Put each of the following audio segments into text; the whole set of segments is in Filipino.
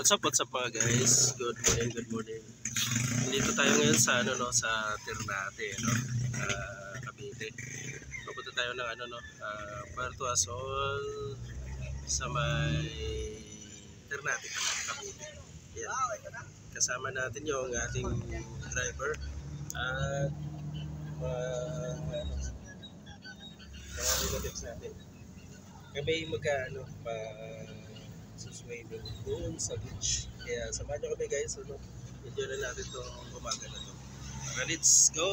What's up mga guys? Good morning, good morning. Dito tayo ngayon sa sa Ternate, Cavite. Papunta tayo ng Puerto Azul sa may Ternate, Cavite. Yan. Kasama natin yung ating driver at mga relatives natin. Kami suswimming doon sa beach. Kaya samahan nyo kami guys. Enjoy na natin itong umaga na to. Let's go!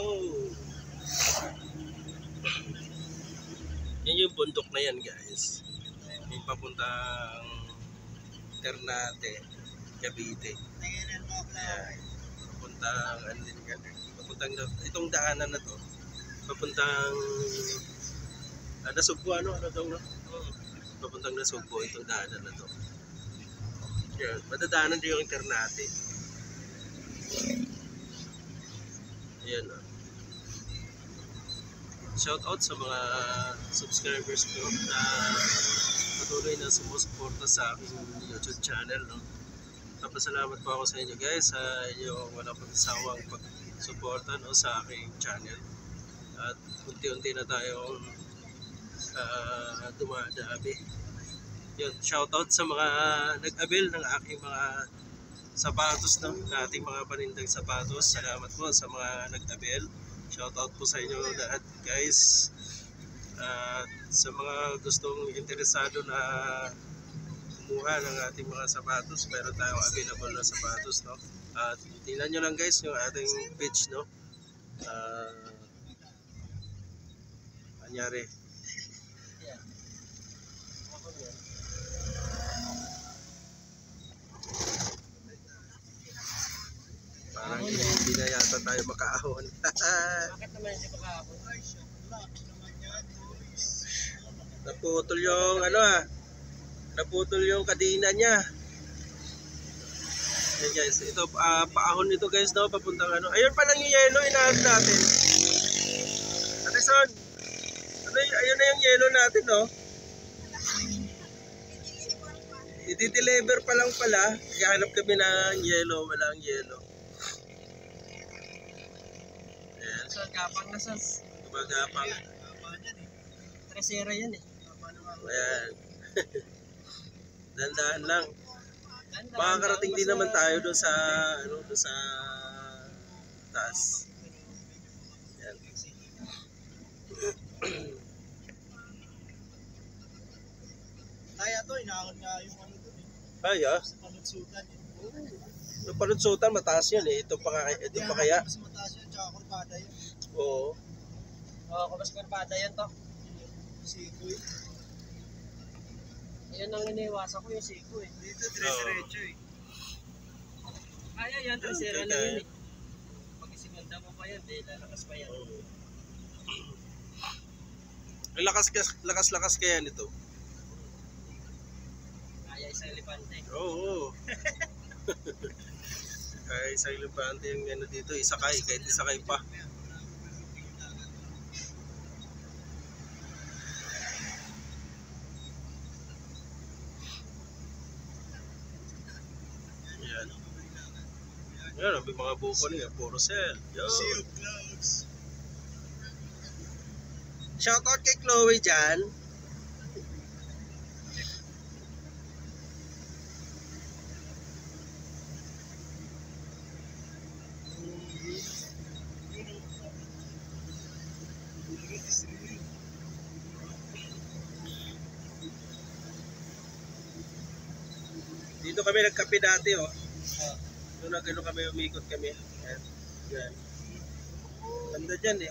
Yan yung bundok na yan guys. Yung papuntang Ternate, Cavite. Papuntang itong daanan na to. Papuntang Nasugbo papuntang Nasugbo itong daanan na to. Yan, madadaanan din yung Ternate. Ayan o. Shout out sa mga subscribers ko na patuloy na sumusuporta sa aking YouTube channel. Napasalamat po ako sa inyo guys sa inyong walang pagsasawang pagsuporta sa aking channel. At unti-unti na tayong dumadami. Yun, shoutout sa mga nag-avail ng aking mga sapatos ng ating mga panindang sapatos. Salamat po sa mga nag-avail. Shoutout po sa inyo lahat guys. At sa mga gustong interesado na kumuha ng ating mga sapatos, meron tayong available na sapatos, At tingnan nyo lang guys yung ating page, anyari. Parang hindi na yata tayo makaahon. Bakit naman hindi makaahon? Naputol yung naputol yung kadena niya. Ayan guys, ito paahon nito guys papuntang ayun pa lang yung yelo inaahon natin. Ateson, ayun na yung yelo natin i-deliver pa lang pala. Naghahanap kami ng yelo, walang yelo. Ayan. So, gapang na sas. Gapang. Tresera yan eh. Ayan. Dandahan lang. Makakarating din naman tayo doon sa doon sa taas. Ayan. Kaya to, inaahon nga yung doon eh. Ay, Sa panutsutan eh. Yung panutsutan, mataas yan eh. Ito pa kaya? Mas mataas yan, tsaka kurbada yan. Oo. Oo, mas kurbada yan to. Siko eh. Ayan ang iniwasan ko yung siko eh. Dito, diretso eh. Kaya yan, tresera lang yun eh. Pag isimanda mo pa yan, lalakas pa yan. Lakas kaya nito. Kaya isang elepante. Oo. Kaya isang elepante yung dito, isakay, kahit isakay pa. Yan. Yan, ang mga buko niya, puro sell. Sea of clouds. Shoutout kay Chloe dyan. Dito kami nagkape dati Doon kami umikot kami. Yan. Ganda dyan eh.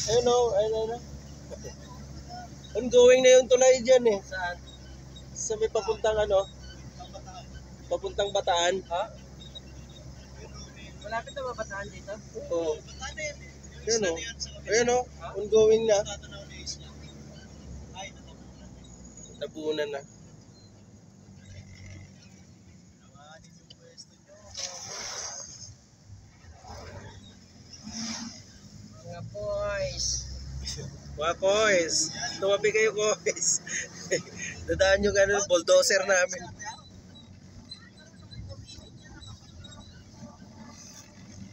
Ayun. Ongoing na yung tulay dyan eh. Saan? Sa may papuntang papuntang Bataan. Ha? Malapit na ba Bataan dito? Oo. Bataan na yan eh. Ayun ongoing na. Tabunan na. Mga boys. Mga kois. Tumabi kayo kois. Dadaan yung ano, bulldozer namin.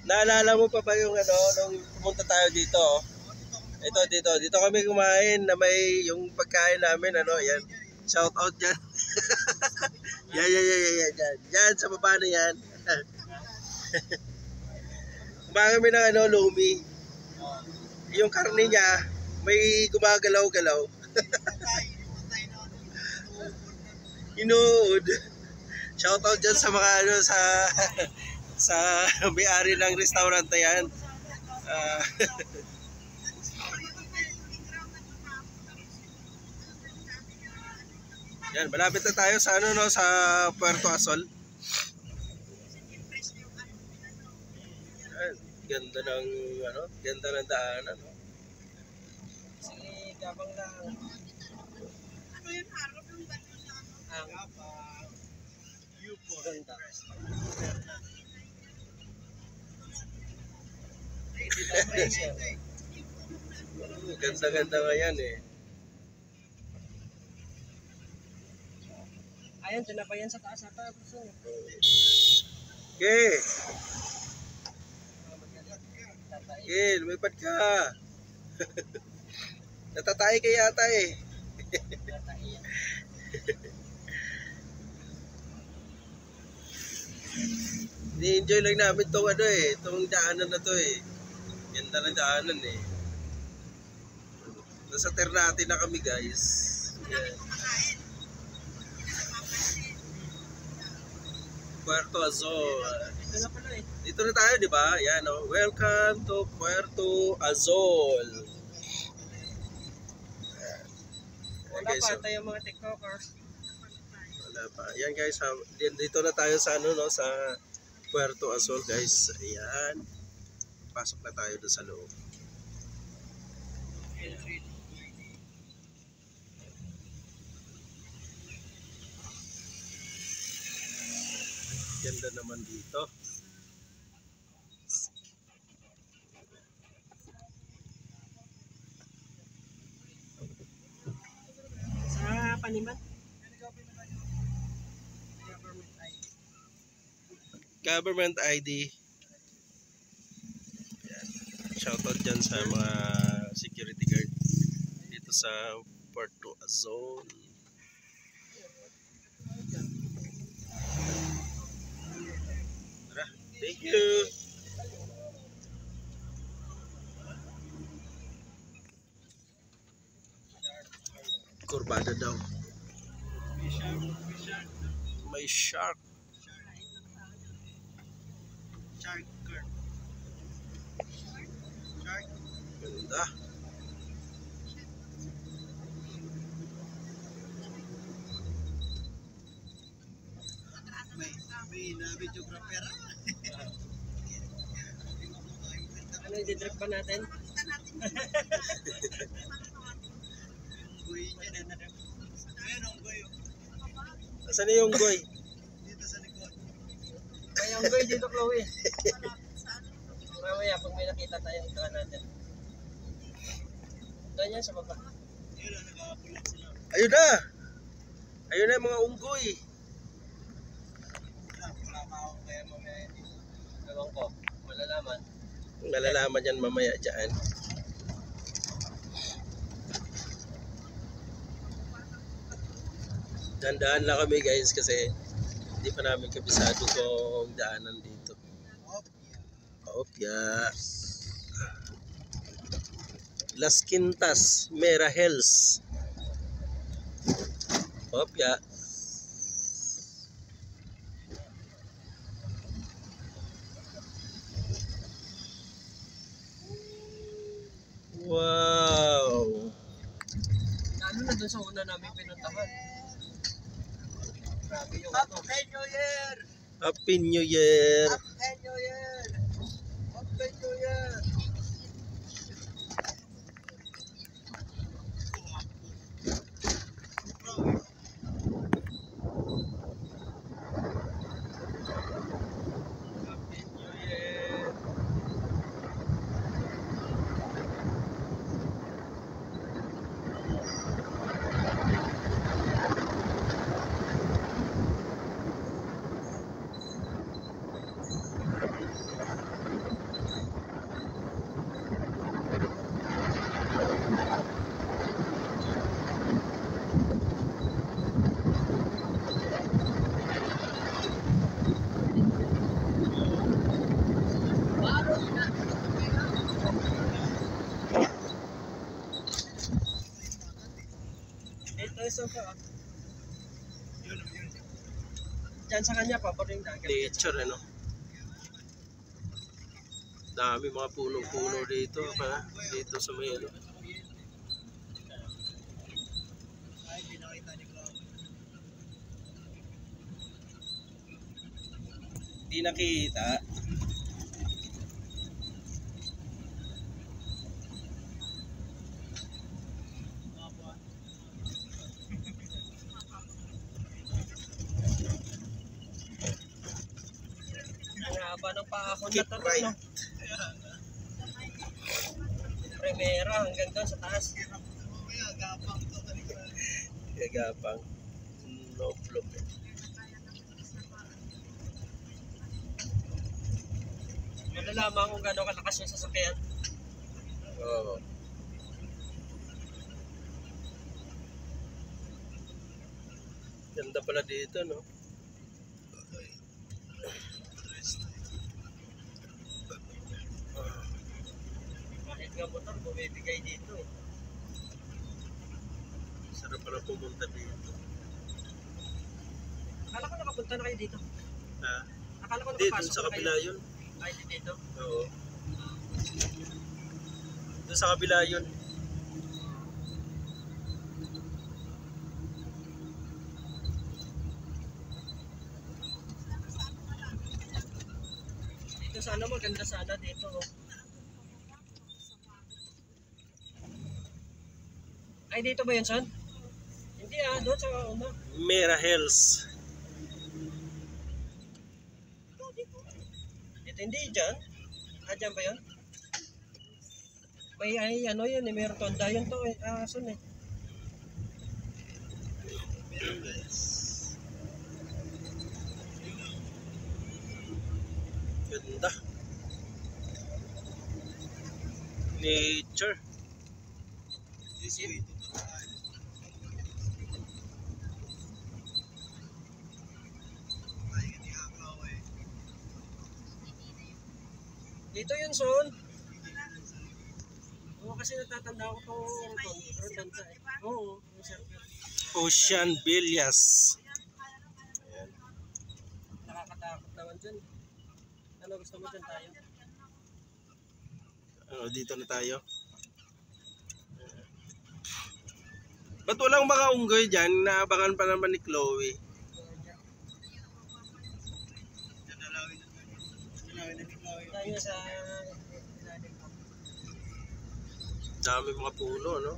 Naalala mo pa ba yung ano, nung pumunta tayo dito? Dito kami kumain na may yung pagkain namin, ano, yan. Shout out yan. Yan. Yan, sa baba na yan. Kumain kami ng ano, lumi. Yung karne niya, may gumagalaw-galaw. Inood. Shout out dyan sa mga ano, sa may-ari ng restaurant na yan. Yan, malapit na tayo sa ano, no, sa Puerto Azul. Yan, ganda ng daanan, no. Sige, gabang lang. Ano yun, harap ng bato sa ang viewpoint. Ganda. Ganda nga yan eh. Ayan, tinapayan sa taas ata. Okay. Okay, lumipad ka. Natatay ka yata eh. Ni-enjoy lang namin tong ano eh, tong daanan na to eh. Ganda ng daanan eh. Nasa Ternate na kami guys. Yeah. Puerto Azul. Ito na pala eh. Dito na tayo, di ba? Yan, oh. Welcome to Puerto Azul. Wala pa tayo mga TikTokers. Wala pa. Yan guys, dito na tayo sa ano, no, sa Puerto Azul guys. Ayan. Pasok na tayo doon sa loob. Ganda naman dito. Sa Paniman? Government ID. Yan. Shoutout dyan sa mga security guard dito sa Puerto Azul. Tara, thank you. Kurbada daw. May shark. Shark girl. Shark. Ganda. May na-videographer. Ano i-drip pa natin? Goy niya na na. Ayun ang goy. Asan na yung goy? Dito sa likod. Ay, ang goy dito, Chloe. Mamaya, pag may nakita tayo, ito natin. Doon yan sa baba. Ayun na, nag-aapulat sila. Ayun na! Ayun na yung mga unggoy. Wala pa ako kaya mamaya hindi. Ewan ko, malalaman. Malalaman yan mamaya dyan. Dandaan lang kami guys kasi hindi pa namin kabisado kung daanan dito. Opya. Las Quintas, Mera Hills. Opya. Wow. Lalo na doon sa una namin pinuntahan. Grabe yung ano. Happy New Year! Happy New Year! Happy New Year! Happy New Year! Diyan sa kanya, paborito yung dagat. Nature, ano? Dami mga puno-puno dito, pa. Dito sa may, ano. Di nakita. Ang haba ng paahon na Keep to, right. no? Primera hanggang doon sa taas. Gagapang. No problem. Malalaman kung gano'ng kalakas yung sasakyan. Oo. Ganda pala dito, no? Kahit nga motor, bumibigay dito eh. Sarap pala pumunta dito. Akala ko nakapunta na kayo dito. Ha? Akala ko Dito, nakapasok sa na kabila kayo. yun. Ay, di dito. Oo. Doon sa kabila yun. Dito sana maganda sana dito. Oh. Ay, dito ba yun, son? Hindi ah, doon sa una. Mera Hills. Dito hindi dyan. Ah, dyan ba yun? May ay, ano yun eh, meron tonda yun to eh. Ah, son eh. Ganda. Nature. Dito yun, son. Oo, kasi natatanda ko itong tonda eh. Oo, yung circle. Ocean Villas. Nakakatakot naman dyan. Ano gusto mo dyan tayo? Dito na tayo. Ba't walang mga unggoy dyan? Naabangan pa naman ni Chloe. Tayo sa ilalim ko. Dami mga puno, no?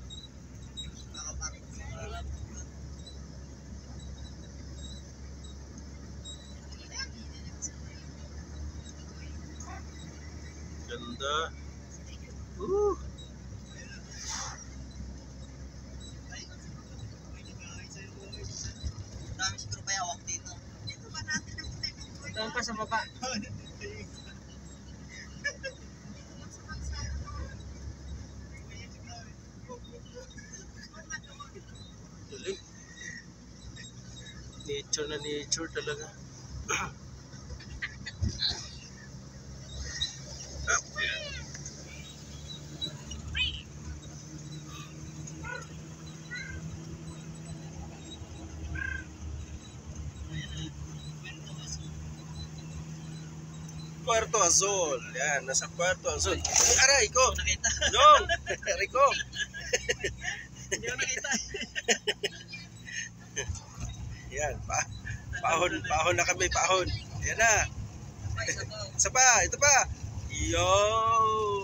Ganda. Dami siguro pa yawak dito. Doon pa sa baba. Galing. Nature na nature talaga. Puerto Azul. Yan, nasa Puerto Azul. Aray ko! Nakita. Dong! Aray ko! Hindi ko nakita. Yan, pahon na kami, pahon. Yan na. Isa pa, ito pa. Yo!